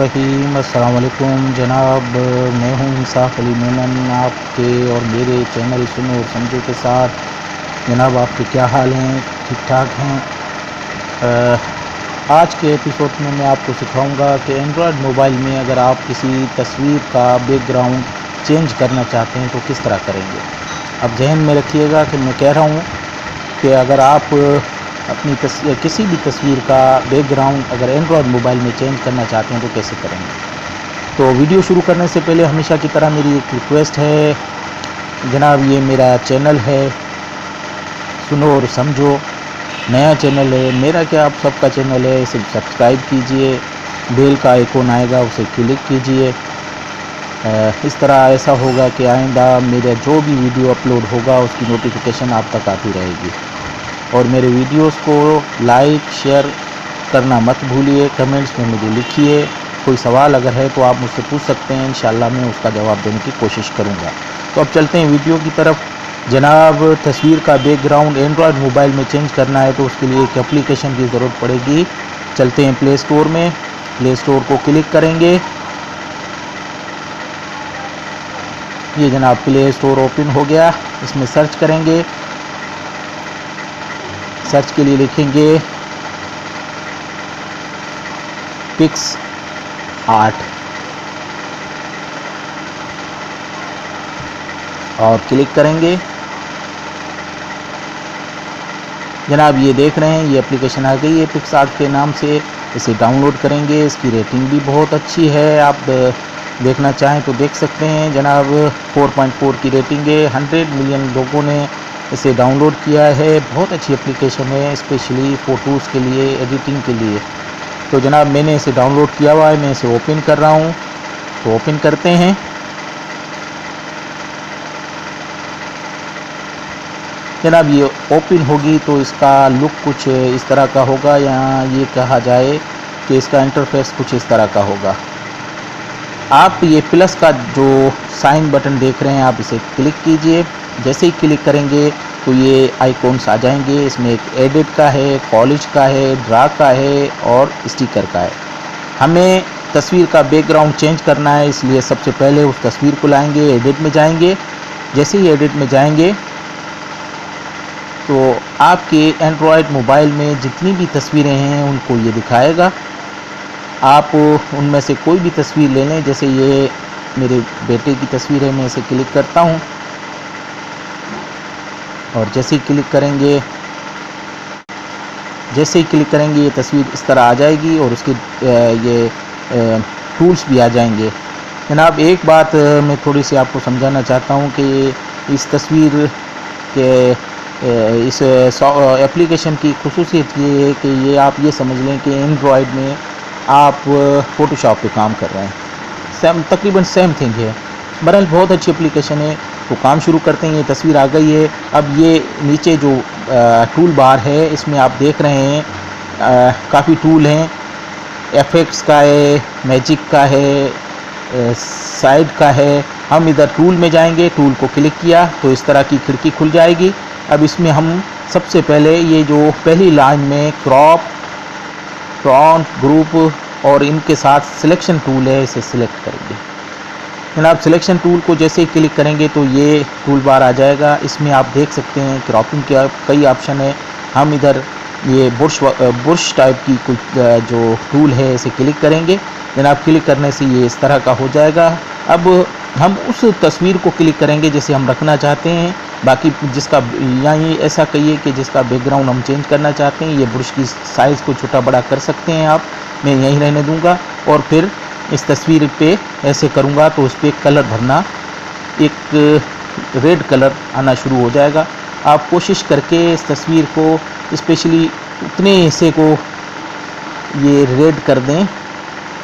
रहीम। अस्सलाम वालेकुम जनाब, मैं हूं इंसाफ अली मेमन आपके और मेरे चैनल सुनो और समझो के साथ। जनाब आपके क्या हाल हैं? ठीक ठाक हैं? आज के एपिसोड में मैं आपको सिखाऊंगा कि एंड्रॉयड मोबाइल में अगर आप किसी तस्वीर का बैकग्राउंड चेंज करना चाहते हैं तो किस तरह करेंगे। अब जहन में रखिएगा कि मैं कह रहा हूँ कि अगर आप अपनी किसी भी तस्वीर का बैकग्राउंड अगर एंड्रॉयड मोबाइल में चेंज करना चाहते हैं तो कैसे करेंगे। तो वीडियो शुरू करने से पहले हमेशा की तरह मेरी एक रिक्वेस्ट है जनाब, ये मेरा चैनल है सुनो और समझो, नया चैनल है मेरा, क्या आप सबका चैनल है, इसे सब्सक्राइब कीजिए, बेल का आइकॉन आएगा उसे क्लिक कीजिए। इस तरह ऐसा होगा कि आइंदा मेरा जो भी वीडियो अपलोड होगा उसकी नोटिफिकेशन आप तक आती रहेगी। और मेरे वीडियोस को लाइक शेयर करना मत भूलिए। कमेंट्स में मुझे लिखिए, कोई सवाल अगर है तो आप मुझसे पूछ सकते हैं, इंशाल्लाह मैं उसका जवाब देने की कोशिश करूंगा। तो अब चलते हैं वीडियो की तरफ। जनाब, तस्वीर का बैकग्राउंड एंड्रॉयड मोबाइल में चेंज करना है तो उसके लिए एक एप्लीकेशन की ज़रूरत पड़ेगी। चलते हैं प्ले स्टोर में, प्ले स्टोर को क्लिक करेंगे। ये जनाब प्ले स्टोर ओपन हो गया। इसमें सर्च करेंगे, सर्च के लिए लिखेंगे PicsArt और क्लिक करेंगे। जनाब ये देख रहे हैं ये एप्लीकेशन आ गई है PicsArt के नाम से। इसे डाउनलोड करेंगे। इसकी रेटिंग भी बहुत अच्छी है, आप देखना चाहें तो देख सकते हैं। जनाब 4.4 की रेटिंग है, 100 मिलियन लोगों ने इसे डाउनलोड किया है। बहुत अच्छी एप्लीकेशन है, स्पेशली फ़ोटोज़ के लिए, एडिटिंग के लिए। तो जनाब मैंने इसे डाउनलोड किया हुआ है, मैं इसे ओपन कर रहा हूँ। तो ओपन करते हैं। जनाब ये ओपन होगी तो इसका लुक कुछ इस तरह का होगा, या ये कहा जाए कि इसका इंटरफेस कुछ इस तरह का होगा। आप ये प्लस का जो साइन बटन देख रहे हैं आप इसे क्लिक कीजिए। जैसे ही क्लिक करेंगे तो ये आइकॉन्स आ जाएंगे। इसमें एक एडिट का है, कॉलेज का है, ड्रा का है और स्टिकर का है। हमें तस्वीर का बैकग्राउंड चेंज करना है, इसलिए सबसे पहले उस तस्वीर को लाएंगे, एडिट में जाएंगे। जैसे ही एडिट में जाएंगे तो आपके एंड्रॉयड मोबाइल में जितनी भी तस्वीरें हैं उनको ये दिखाएगा। आप उनमें से कोई भी तस्वीर ले लें। जैसे ये मेरे बेटे की तस्वीर है, मैं इसे क्लिक करता हूँ और जैसे ही क्लिक करेंगे ये तस्वीर इस तरह आ जाएगी और उसके ये टूल्स भी आ जाएंगे। जनाब एक बात मैं थोड़ी सी आपको समझाना चाहता हूँ कि इस तस्वीर के इस एप्लीकेशन की खुसूसियत ये है कि ये आप ये समझ लें कि एंड्रॉयड में आप फ़ोटोशॉप पे काम कर रहे हैं, तकरीबन सेम थिंग है। बहरहाल बहुत अच्छी एप्लीकेशन है। तो काम शुरू करते हैं। ये तस्वीर आ गई है। अब ये नीचे जो टूल बार है इसमें आप देख रहे हैं काफ़ी टूल हैं। एफेक्ट्स का है, मैजिक का है, साइड का है। हम इधर टूल में जाएंगे, टूल को क्लिक किया तो इस तरह की खिड़की खुल जाएगी। अब इसमें हम सबसे पहले ये जो पहली लाइन में क्रॉप, फ्रंट, ग्रुप और इनके साथ सिलेक्शन टूल है, इसे सिलेक्ट करेंगे। जनाब सिलेक्शन टूल को जैसे ही क्लिक करेंगे तो ये टूल बार आ जाएगा। इसमें आप देख सकते हैं क्रॉपिंग के कई ऑप्शन है। हम इधर ये बुश टाइप की कुछ जो टूल है इसे क्लिक करेंगे। जनाब क्लिक करने से ये इस तरह का हो जाएगा। अब हम उस तस्वीर को क्लिक करेंगे जैसे हम रखना चाहते हैं। बाकी जिसका यहाँ ऐसा कहिए कि जिसका बैकग्राउंड हम चेंज करना चाहते हैं, ये ब्रश की साइज़ को छोटा बड़ा कर सकते हैं आप। मैं यहीं रहने दूंगा और फिर इस तस्वीर पे ऐसे करूंगा तो उस पर कलर भरना, एक रेड कलर आना शुरू हो जाएगा। आप कोशिश करके इस तस्वीर को स्पेशली उतने हिस्से को ये रेड कर दें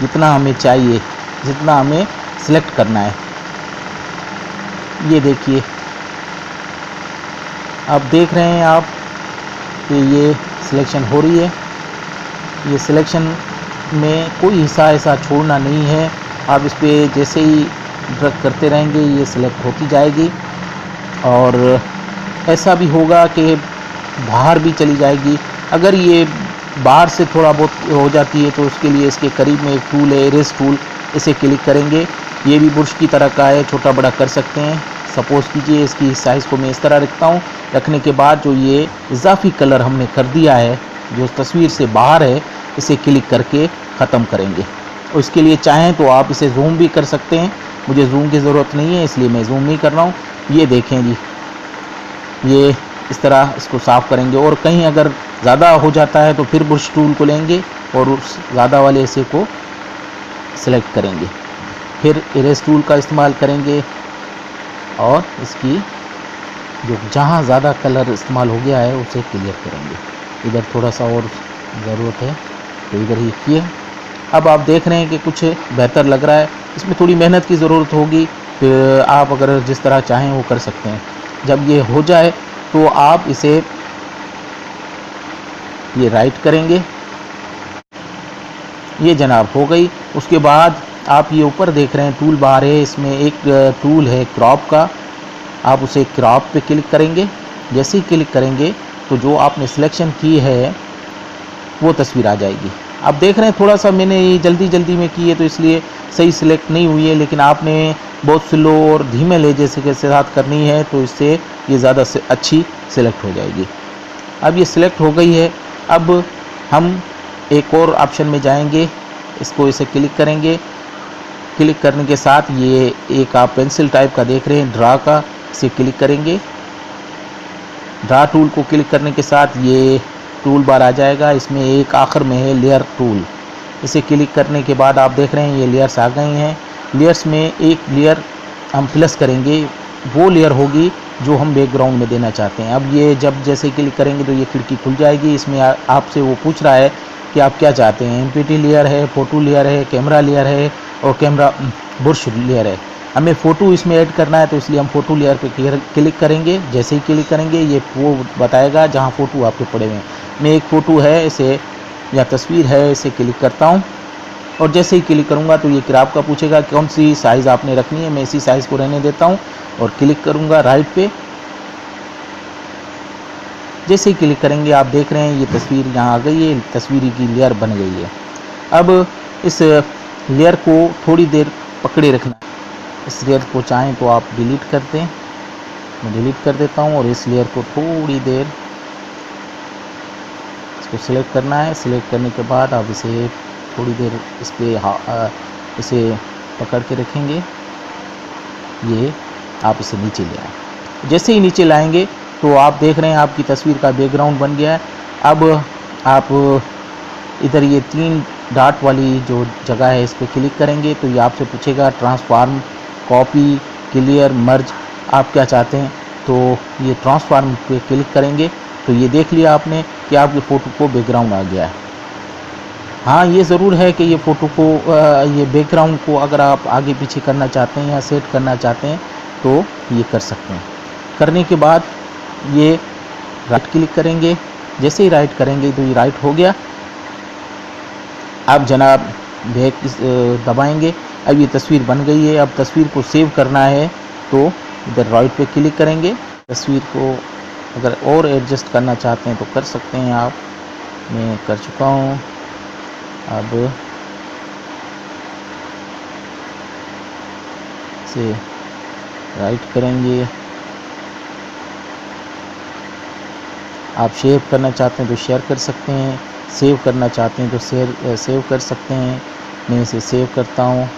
जितना हमें चाहिए, जितना हमें सिलेक्ट करना है। ये देखिए, आप देख रहे हैं आप कि ये सिलेक्शन हो रही है। ये सिलेक्शन में कोई हिस्सा ऐसा छोड़ना नहीं है। आप इस पर जैसे ही ड्रैग करते रहेंगे ये सिलेक्ट होती जाएगी और ऐसा भी होगा कि बाहर भी चली जाएगी। अगर ये बाहर से थोड़ा बहुत हो जाती है तो उसके लिए इसके करीब में एक टूल है, इरेज टूल, इसे क्लिक करेंगे। ये भी ब्रश की तरह का है, छोटा बड़ा कर सकते हैं। सपोज़ कीजिए इसकी साइज़ को मैं इस तरह रखता हूँ। रखने के बाद जो ये इजाफी कलर हमने कर दिया है जो तस्वीर से बाहर है, इसे क्लिक करके ख़त्म करेंगे। और इसके लिए चाहें तो आप इसे जूम भी कर सकते हैं, मुझे जूम की ज़रूरत नहीं है इसलिए मैं जूम नहीं कर रहा हूँ। ये देखें जी, ये इस तरह इसको साफ़ करेंगे। और कहीं अगर ज़्यादा हो जाता है तो फिर ब्रश टूल को लेंगे और उस ज़्यादा वाले हिस्से को सिलेक्ट करेंगे, फिर इरेज टूल का इस्तेमाल करेंगे और इसकी जो जहाँ ज़्यादा कलर इस्तेमाल हो गया है उसे क्लियर करेंगे। इधर थोड़ा सा और ज़रूरत है तो इधर ही किए। अब आप देख रहे हैं कि कुछ बेहतर लग रहा है। इसमें थोड़ी मेहनत की ज़रूरत होगी, फिर आप अगर जिस तरह चाहें वो कर सकते हैं। जब ये हो जाए तो आप इसे ये राइट करेंगे, ये जनाब हो गई। उसके बाद आप ये ऊपर देख रहे हैं टूल बार है, इसमें एक टूल है क्रॉप का, आप उसे क्रॉप पे क्लिक करेंगे। जैसे ही क्लिक करेंगे तो जो आपने सिलेक्शन की है वो तस्वीर आ जाएगी। आप देख रहे हैं थोड़ा सा मैंने ये जल्दी में की है तो इसलिए सही सिलेक्ट नहीं हुई है, लेकिन आपने बहुत स्लो और धीमे लहजे के साथ करनी है तो इससे ये ज़्यादा से अच्छी सिलेक्ट हो जाएगी। अब ये सिलेक्ट हो गई है। अब हम एक और ऑप्शन में जाएंगे, इसको इसे क्लिक करेंगे। क्लिक करने के साथ ये एक आप पेंसिल टाइप का देख रहे हैं ड्रा का, इसे क्लिक करेंगे। ड्रा टूल को क्लिक करने के साथ ये टूल बार आ जाएगा, इसमें एक आखिर में है लेयर टूल, इसे क्लिक करने के बाद आप देख रहे हैं ये लेयर्स आ गई हैं। लेयर्स में एक लेयर हम प्लस करेंगे, वो लेयर होगी जो हम बैकग्राउंड में देना चाहते हैं। अब ये जब जैसे क्लिक करेंगे तो ये खिड़की खुल जाएगी। इसमें आपसे वो पूछ रहा है कि आप क्या चाहते हैं, एमपीटी लेयर है, फ़ोटो लेयर है, कैमरा लेयर है और कैमरा ब्रश लेयर है। हमें फ़ोटो इसमें ऐड करना है तो इसलिए हम फ़ोटो लेयर पे क्लिक करेंगे। जैसे ही क्लिक करेंगे ये वो बताएगा जहाँ फ़ोटो आपके पड़े हुए हैं। मैं एक फ़ोटो है इसे या तस्वीर है इसे क्लिक करता हूँ और जैसे ही क्लिक करूँगा तो ये क्रॉप का पूछेगा कौन सी साइज़ आपने रखनी है, मैं इसी साइज़ को रहने देता हूँ और क्लिक करूँगा राइट पे। जैसे ही क्लिक करेंगे आप देख रहे हैं ये तस्वीर यहाँ आ गई है, तस्वीर की लेयर बन गई है। अब इस लेयर को थोड़ी देर पकड़े रखना है। इस लेयर को चाहें तो आप डिलीट कर दें, मैं डिलीट कर देता हूँ और इस लेयर को थोड़ी देर इसको सिलेक्ट करना है। सिलेक्ट करने के बाद आप इसे थोड़ी देर इस पर इसे पकड़ के रखेंगे, ये आप इसे नीचे ले आएँ। जैसे ही नीचे लाएंगे तो आप देख रहे हैं आपकी तस्वीर का बैकग्राउंड बन गया है। अब आप इधर ये 3 डॉट वाली जो जगह है इस पर क्लिक करेंगे तो ये आपसे पूछेगा ट्रांसफॉर्म, कॉपी, क्लियर, मर्ज, आप क्या चाहते हैं। तो ये ट्रांसफॉर्म पे क्लिक करेंगे तो ये देख लिया आपने कि आपकी फ़ोटो को बैकग्राउंड आ गया है। हाँ, ये ज़रूर है कि ये फ़ोटो को ये बैकग्राउंड को अगर आप आगे पीछे करना चाहते हैं या सेट करना चाहते हैं तो ये कर सकते हैं। करने के बाद ये राइट क्लिक करेंगे, जैसे ही राइट करेंगे तो ये राइट हो गया। अब जनाब बैक दबाएंगे, अब ये तस्वीर बन गई है। अब तस्वीर को सेव करना है तो इधर राइट पे क्लिक करेंगे। तस्वीर को अगर और एडजस्ट करना चाहते हैं तो कर सकते हैं आप, मैं कर चुका हूँ। अब से राइट करेंगे। आप शेयर करना चाहते हैं तो शेयर कर सकते हैं, सेव करना चाहते हैं तो सेव कर सकते हैं। मैं इसे सेव करता हूँ।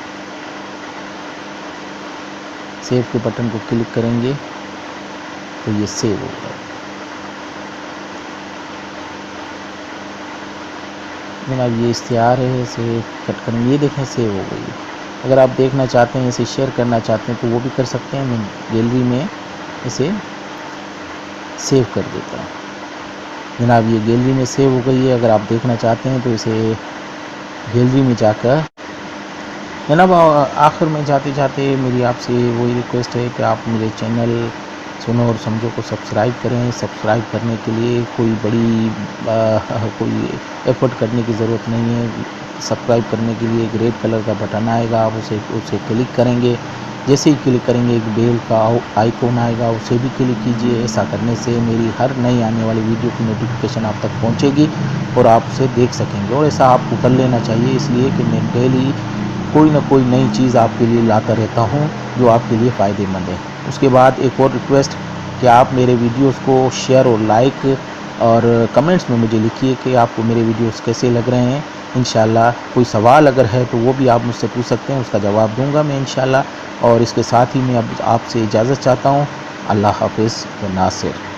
सेव के बटन को क्लिक करेंगे तो ये सेव होगा। जनाब ये इख्तियार है, इसे कट करेंगे, ये देखें सेव हो गई। अगर आप देखना चाहते हैं इसे शेयर करना चाहते हैं तो वो भी कर सकते हैं। मैं गैलरी में इसे सेव कर देता हूँ। जनाब ये गैलरी में सेव हो गई है। अगर आप देखना चाहते हैं तो इसे गैलरी में जाकर, जनाब आखिर में जाते जाते मेरी आपसे वही रिक्वेस्ट है कि आप मेरे चैनल सुनो और समझो को सब्सक्राइब करें। सब्सक्राइब करने के लिए कोई बड़ी कोई एफर्ट करने की ज़रूरत नहीं है। सब्सक्राइब करने के लिए एक रेड कलर का बटन आएगा, आप उसे क्लिक करेंगे जैसे ही क्लिक करेंगे एक बेल का आइकॉन आएगा, उसे भी क्लिक कीजिए। ऐसा करने से मेरी हर नई आने वाली वीडियो की नोटिफिकेशन आप तक पहुंचेगी और आप उसे देख सकेंगे। और ऐसा आपको कर लेना चाहिए, इसलिए कि मैं डेली कोई ना कोई नई चीज़ आपके लिए लाता रहता हूँ जो आपके लिए फ़ायदेमंद है। उसके बाद एक और रिक्वेस्ट कि आप मेरे वीडियोस को शेयर और लाइक और कमेंट्स में मुझे लिखिए कि आपको मेरे वीडियोस कैसे लग रहे हैं। इंशाल्लाह कोई सवाल अगर है तो वो भी आप मुझसे पूछ सकते हैं, उसका जवाब दूंगा मैं इंशाल्लाह। और इसके साथ ही मैं अब आपसे इजाज़त चाहता हूँ। अल्लाह हाफ़िज़ व नासिर।